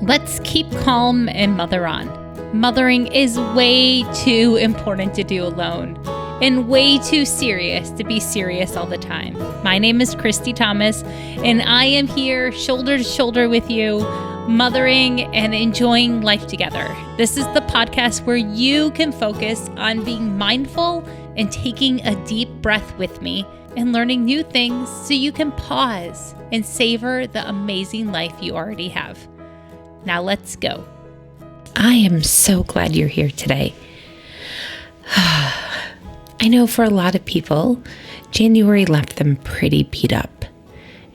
Let's keep calm and mother on. Mothering is way too important to do alone and way too serious to be serious all the time. My name is Christy Thomas, and I am here shoulder to shoulder with you, mothering and enjoying life together. This is the podcast where you can focus on being mindful and taking a deep breath with me and learning new things so you can pause and savor the amazing life you already have. Now let's go. I am so glad you're here today. I know for a lot of people, January left them pretty beat up.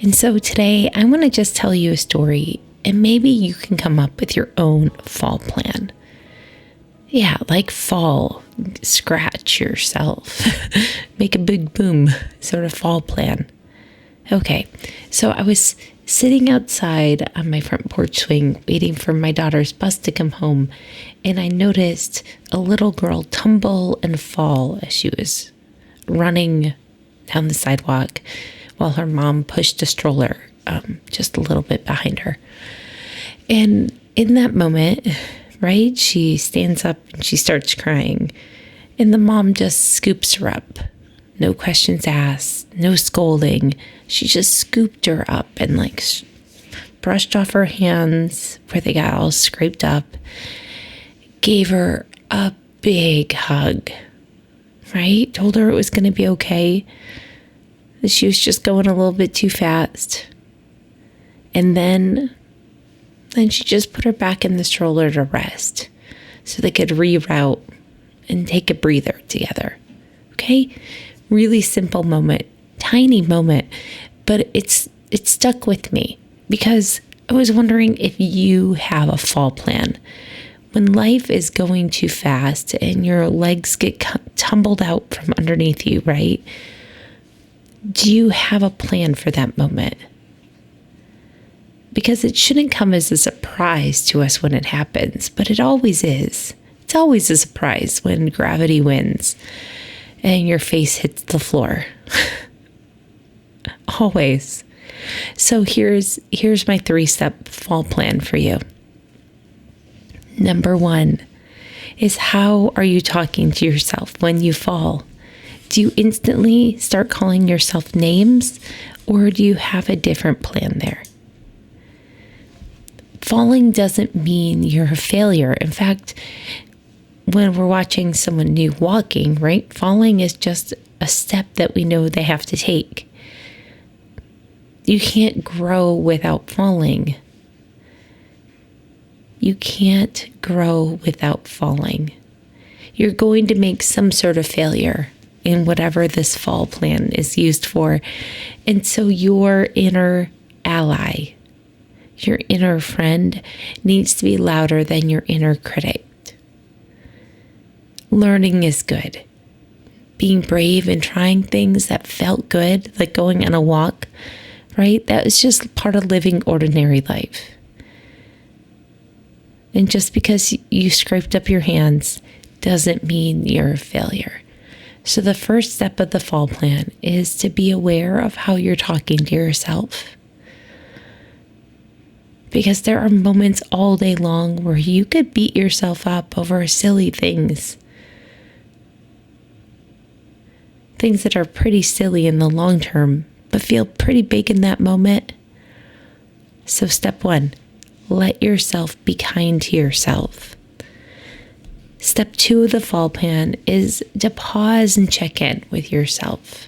And so today I want to just tell you a story, and maybe you can come up with your own fall plan. Yeah, like fall, scratch yourself, make a big boom sort of fall plan. Okay, so I was sitting outside on my front porch swing, waiting for my daughter's bus to come home, and I noticed a little girl tumble and fall as she was running down the sidewalk while her mom pushed a stroller just a little bit behind her. And in that moment, right, she stands up and she starts crying, and the mom just scoops her up. No questions asked, no scolding. She just scooped her up and brushed off her hands where they got all scraped up, gave her a big hug, right? Told her it was going to be okay, that she was just going a little bit too fast. And then she just put her back in the stroller to rest so they could reroute and take a breather together. Okay? Really simple moment, tiny moment, but it stuck with me because I was wondering if you have a fall plan. When life is going too fast and your legs get tumbled out from underneath you, right? Do you have a plan for that moment? Because it shouldn't come as a surprise to us when it happens, but it always is. It's always a surprise when gravity wins and your face hits the floor. Always. So here's my 3-step fall plan for you. Number 1 is, how are you talking to yourself when you fall? Do you instantly start calling yourself names, or do you have a different plan there? Falling doesn't mean you're a failure. In fact, when we're watching someone new walking, right? Falling is just a step that we know they have to take. You can't grow without falling. You can't grow without falling. You're going to make some sort of failure in whatever this fall plan is used for. And so your inner ally, your inner friend, needs to be louder than your inner critic. Learning is good. Being brave and trying things that felt good, like going on a walk, right? That was just part of living ordinary life. And just because you scraped up your hands doesn't mean you're a failure. So the first step of the fall plan is to be aware of how you're talking to yourself. Because there are moments all day long where you could beat yourself up over silly things. Things that are pretty silly in the long term, but feel pretty big in that moment. So step 1, let yourself be kind to yourself. Step 2 of the fall plan is to pause and check in with yourself.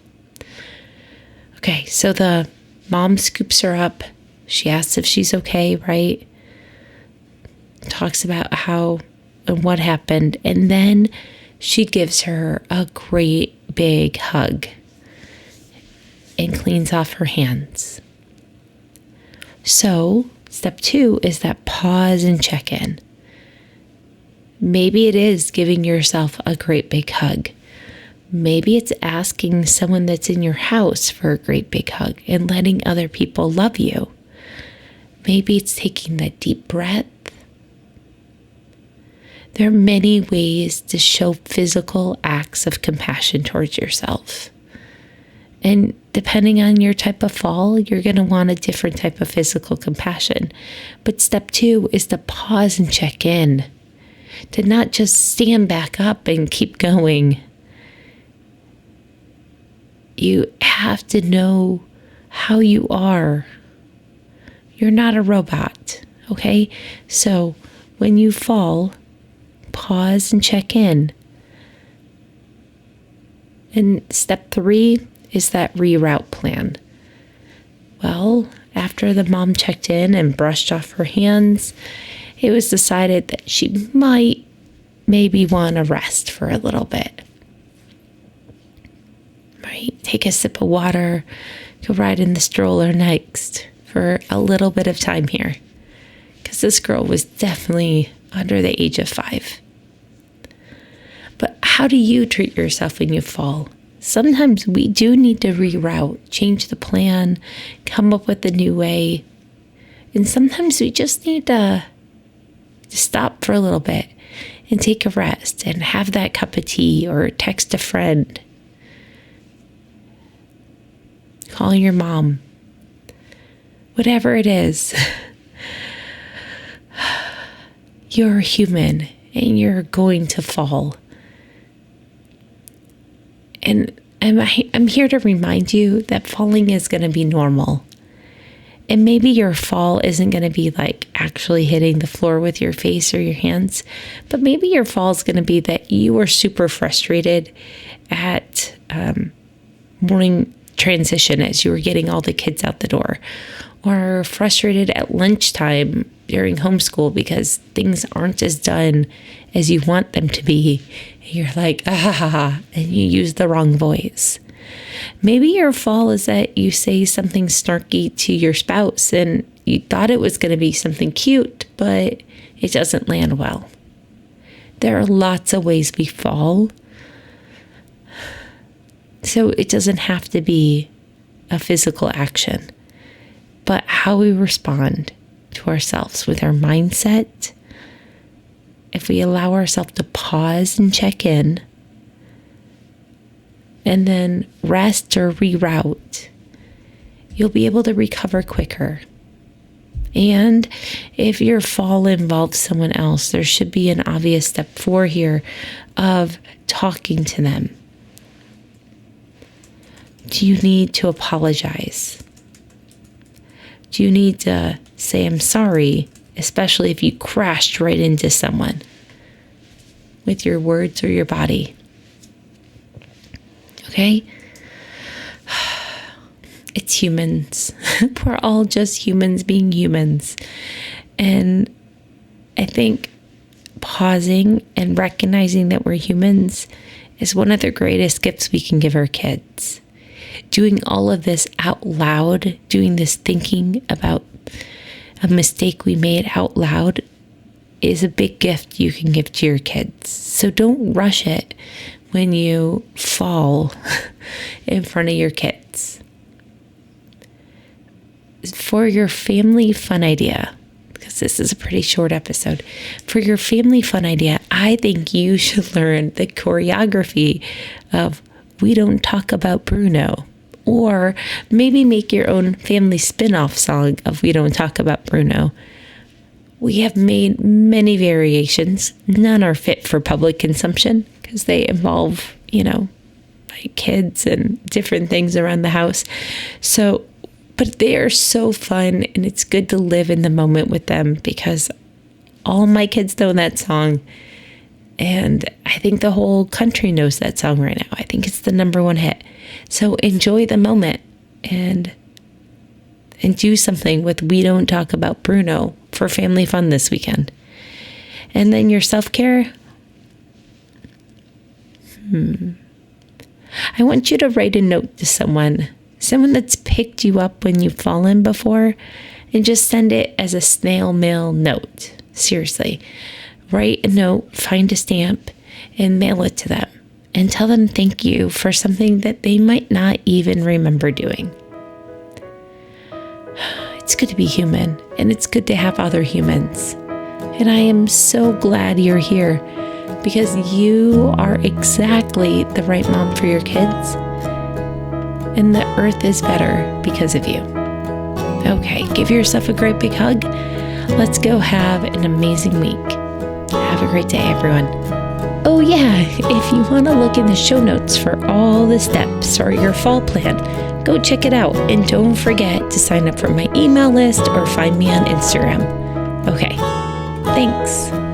Okay, so the mom scoops her up. She asks if she's okay, right? Talks about how and what happened. And then she gives her a great big hug and cleans off her hands. So step 2 is that pause and check in. Maybe it is giving yourself a great big hug. Maybe it's asking someone that's in your house for a great big hug and letting other people love you. Maybe it's taking that deep breath. There are many ways to show physical acts of compassion towards yourself. And depending on your type of fall, you're going to want a different type of physical compassion. But step 2 is to pause and check in, to not just stand back up and keep going. You have to know how you are. You're not a robot, okay? So when you fall, pause and check in. And step 3 is that reroute plan. Well, after the mom checked in and brushed off her hands, it was decided that she might maybe want to rest for a little bit. Right? Take a sip of water, go ride in the stroller next for a little bit of time here. Because this girl was definitely under the age of 5. But how do you treat yourself when you fall? Sometimes we do need to reroute, change the plan, come up with a new way. And sometimes we just need to stop for a little bit and take a rest and have that cup of tea or text a friend. Call your mom. Whatever it is. You're human and you're going to fall. And I'm here to remind you that falling is going to be normal. And maybe your fall isn't going to be like actually hitting the floor with your face or your hands, but maybe your fall is going to be that you were super frustrated at morning transition as you were getting all the kids out the door, or frustrated at lunchtime during homeschool because things aren't as done as you want them to be. You're like, and you use the wrong voice. Maybe your fall is that you say something snarky to your spouse and you thought it was going to be something cute, but it doesn't land well. There are lots of ways we fall. So it doesn't have to be a physical action, but how we respond to ourselves with our mindset. If we allow ourselves to pause and check in, and then rest or reroute, you'll be able to recover quicker. And if your fall involves someone else, there should be an obvious step 4 here of talking to them. Do you need to apologize? Do you need to say, I'm sorry, especially if you crashed right into someone with your words or your body? Okay? It's humans. We're all just humans being humans. And I think pausing and recognizing that we're humans is one of the greatest gifts we can give our kids. Doing all of this out loud, doing this thinking about a mistake we made out loud is a big gift you can give to your kids. So don't rush it when you fall in front of your kids. For your family fun idea, because this is a pretty short episode, for your family fun idea, I think you should learn the choreography of We Don't Talk About Bruno. Or maybe make your own family spin-off song of We Don't Talk About Bruno. We have made many variations. None are fit for public consumption because they involve, like kids and different things around the house. So, but they are so fun, and it's good to live in the moment with them because all my kids know that song. And I think the whole country knows that song right now. I think it's the #1 hit. So enjoy the moment and do something with We Don't Talk About Bruno for family fun this weekend. And then your self-care. I want you to write a note to someone that's picked you up when you've fallen before, and just send it as a snail mail note. Seriously. Write a note, find a stamp, and mail it to them. And tell them thank you for something that they might not even remember doing. It's good to be human, and it's good to have other humans. And I am so glad you're here because you are exactly the right mom for your kids. and the earth is better because of you. Okay, give yourself a great big hug. Let's go have an amazing week. Have a great day, everyone. Oh yeah, if you want to look in the show notes for all the steps or your fall plan, go check it out. And don't forget to sign up for my email list or find me on Instagram. Okay, thanks.